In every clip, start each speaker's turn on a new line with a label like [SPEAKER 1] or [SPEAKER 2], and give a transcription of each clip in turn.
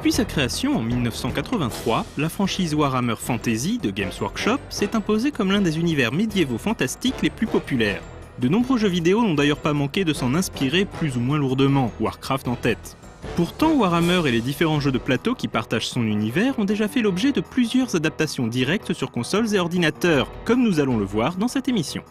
[SPEAKER 1] Depuis sa création en 1983, la franchise Warhammer Fantasy de Games Workshop s'est imposée comme l'un des univers médiévaux fantastiques les plus populaires. De nombreux jeux vidéo n'ont d'ailleurs pas manqué de s'en inspirer plus ou moins lourdement, Warcraft en tête. Pourtant, Warhammer et les différents jeux de plateau qui partagent son univers ont déjà fait l'objet de plusieurs adaptations directes sur consoles et ordinateurs, comme nous allons le voir dans cette émission.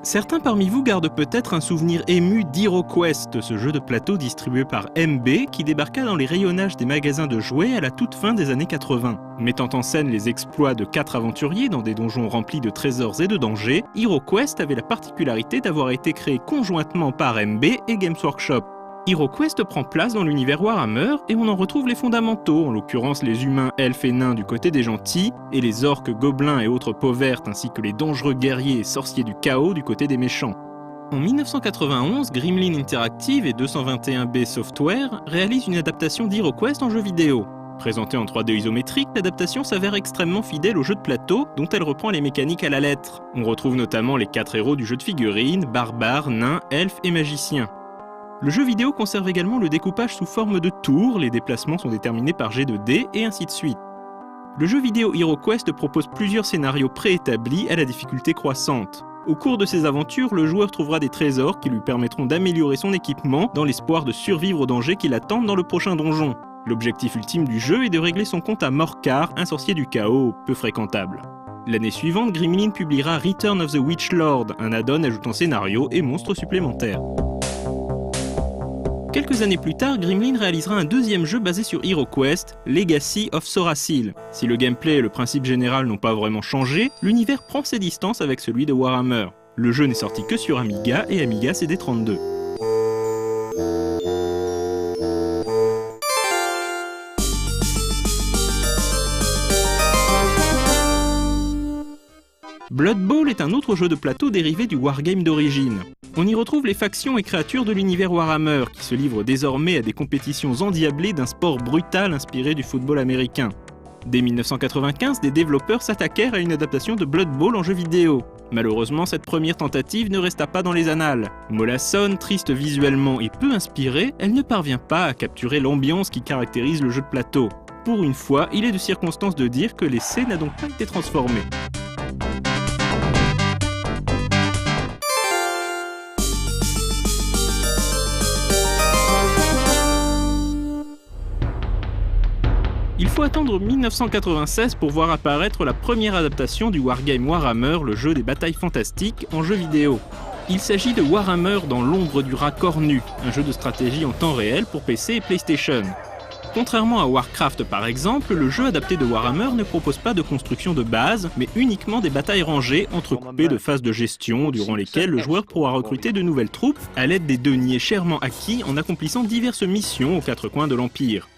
[SPEAKER 1] Certains parmi vous gardent peut-être un souvenir ému d'HeroQuest, ce jeu de plateau distribué par MB qui débarqua dans les rayonnages des magasins de jouets à la toute fin des années 80. Mettant en scène les exploits de 4 aventuriers dans des donjons remplis de trésors et de dangers, HeroQuest avait la particularité d'avoir été créé conjointement par MB et Games Workshop. HeroQuest prend place dans l'univers Warhammer et on en retrouve les fondamentaux, en l'occurrence les humains, elfes et nains du côté des gentils, et les orques, gobelins et autres peaux vertes ainsi que les dangereux guerriers et sorciers du chaos du côté des méchants. En 1991, Gremlin Interactive et 221B Software réalisent une adaptation d'HeroQuest en jeu vidéo. Présentée en 3D isométrique, l'adaptation s'avère extrêmement fidèle au jeu de plateau, dont elle reprend les mécaniques à la lettre. On retrouve notamment les 4 héros du jeu de figurines, barbares, nains, elfes et magiciens. Le jeu vidéo conserve également le découpage sous forme de tours, les déplacements sont déterminés par jet de dés et ainsi de suite. Le jeu vidéo HeroQuest propose plusieurs scénarios préétablis à la difficulté croissante. Au cours de ses aventures, le joueur trouvera des trésors qui lui permettront d'améliorer son équipement dans l'espoir de survivre aux dangers qui l'attendent dans le prochain donjon. L'objectif ultime du jeu est de régler son compte à Morcar, un sorcier du chaos peu fréquentable. L'année suivante, Gremlin publiera Return of the Witch Lord, un add-on ajoutant scénario et monstres supplémentaires. Quelques années plus tard, Gremlin réalisera un deuxième jeu basé sur HeroQuest, Legacy of Sorasil. Si le gameplay et le principe général n'ont pas vraiment changé, l'univers prend ses distances avec celui de Warhammer. Le jeu n'est sorti que sur Amiga et Amiga CD32. Blood Bowl est un autre jeu de plateau dérivé du wargame d'origine. On y retrouve les factions et créatures de l'univers Warhammer, qui se livrent désormais à des compétitions endiablées d'un sport brutal inspiré du football américain. Dès 1995, des développeurs s'attaquèrent à une adaptation de Blood Bowl en jeu vidéo. Malheureusement, cette première tentative ne resta pas dans les annales. Mollassonne, triste visuellement et peu inspirée, elle ne parvient pas à capturer l'ambiance qui caractérise le jeu de plateau. Pour une fois, il est de circonstance de dire que l'essai n'a donc pas été transformé. Il faut attendre 1996 pour voir apparaître la première adaptation du wargame Warhammer, le jeu des batailles fantastiques, en jeu vidéo. Il s'agit de Warhammer dans l'ombre du rat cornu, un jeu de stratégie en temps réel pour PC et PlayStation. Contrairement à Warcraft par exemple, le jeu adapté de Warhammer ne propose pas de construction de base, mais uniquement des batailles rangées entrecoupées de phases de gestion durant lesquelles le joueur pourra recruter de nouvelles troupes à l'aide des deniers chèrement acquis en accomplissant diverses missions aux 4 coins de l'Empire.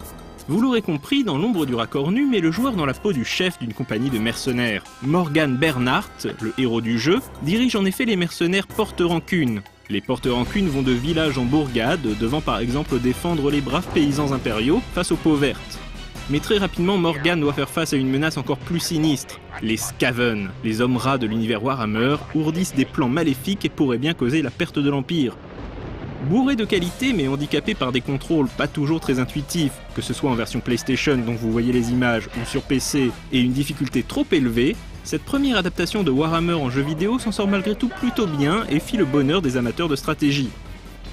[SPEAKER 1] Vous l'aurez compris, dans l'ombre du rat cornu met le joueur dans la peau du chef d'une compagnie de mercenaires. Morgan Bernhardt, le héros du jeu, dirige en effet les mercenaires porte-rancune. Les porte-rancune vont de village en bourgade, devant par exemple défendre les braves paysans impériaux face aux peaux vertes. Mais très rapidement, Morgan doit faire face à une menace encore plus sinistre. Les Skaven, les hommes rats de l'univers Warhammer, ourdissent des plans maléfiques et pourraient bien causer la perte de l'Empire. Bourré de qualité mais handicapé par des contrôles pas toujours très intuitifs, que ce soit en version PlayStation dont vous voyez les images ou sur PC, et une difficulté trop élevée, cette première adaptation de Warhammer en jeu vidéo s'en sort malgré tout plutôt bien et fit le bonheur des amateurs de stratégie.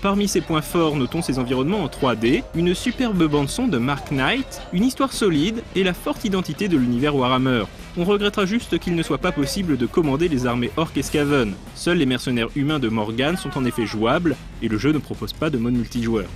[SPEAKER 1] Parmi ses points forts, notons ses environnements en 3D, une superbe bande-son de Mark Knight, une histoire solide et la forte identité de l'univers Warhammer. On regrettera juste qu'il ne soit pas possible de commander les armées orques et Skaven. Seuls les mercenaires humains de Morgan sont en effet jouables, et le jeu ne propose pas de mode multijoueur.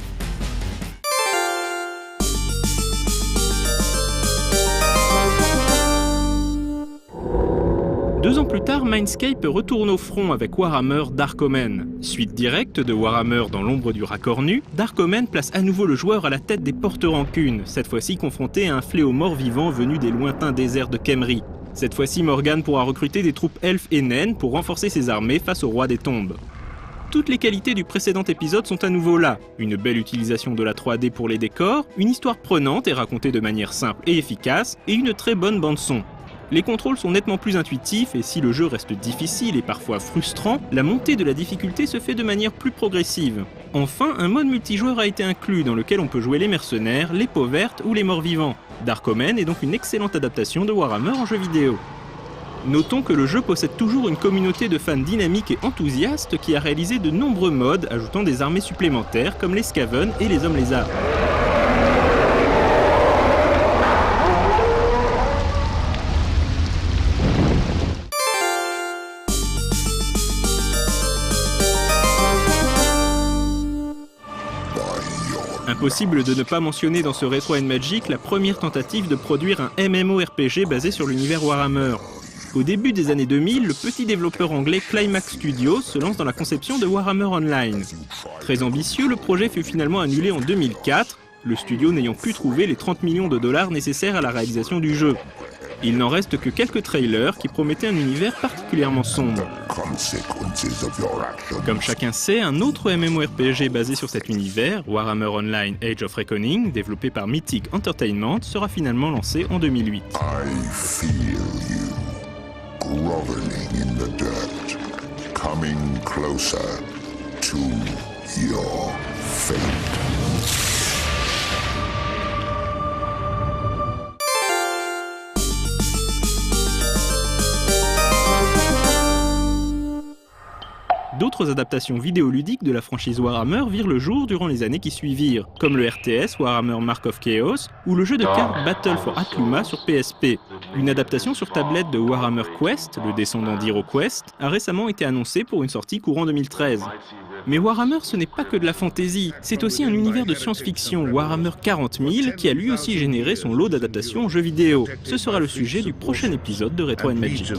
[SPEAKER 1] 2 ans plus tard, Mindscape retourne au front avec Warhammer Dark Omen. Suite directe de Warhammer dans l'ombre du rat cornu, Dark Omen place à nouveau le joueur à la tête des porte-rancunes, cette fois-ci confronté à un fléau mort-vivant venu des lointains déserts de Khemri. Cette fois-ci, Morgan pourra recruter des troupes elfes et naines pour renforcer ses armées face au roi des tombes. Toutes les qualités du précédent épisode sont à nouveau là. Une belle utilisation de la 3D pour les décors, une histoire prenante et racontée de manière simple et efficace, et une très bonne bande-son. Les contrôles sont nettement plus intuitifs et si le jeu reste difficile et parfois frustrant, la montée de la difficulté se fait de manière plus progressive. Enfin, un mode multijoueur a été inclus dans lequel on peut jouer les mercenaires, les peaux vertes ou les morts vivants. Dark Omen est donc une excellente adaptation de Warhammer en jeu vidéo. Notons que le jeu possède toujours une communauté de fans dynamiques et enthousiastes qui a réalisé de nombreux mods ajoutant des armées supplémentaires comme les Skaven et les hommes lézards. Impossible de ne pas mentionner dans ce Retro Magic la première tentative de produire un MMORPG basé sur l'univers Warhammer. Au début des années 2000, le petit développeur anglais Climax Studios se lance dans la conception de Warhammer Online. Très ambitieux, le projet fut finalement annulé en 2004, le studio n'ayant pu trouver les 30 millions de dollars nécessaires à la réalisation du jeu. Il n'en reste que quelques trailers qui promettaient un univers particulièrement sombre. Comme chacun sait, un autre MMORPG basé sur cet univers, Warhammer Online Age of Reckoning, développé par Mythic Entertainment, sera finalement lancé en 2008.
[SPEAKER 2] Groveling in the dirt, coming closer to your fate.
[SPEAKER 1] D'autres adaptations vidéoludiques de la franchise Warhammer virent le jour durant les années qui suivirent, comme le RTS Warhammer Mark of Chaos ou le jeu de cartes Battle for Akluma sur PSP. Une adaptation sur tablette de Warhammer Quest, le descendant d'HeroQuest, a récemment été annoncée pour une sortie courant 2013. Mais Warhammer, ce n'est pas que de la fantasy, c'est aussi un univers de science-fiction, Warhammer 40 000, qui a lui aussi généré son lot d'adaptations en jeux vidéo. Ce sera le sujet du prochain épisode de Retro Magic.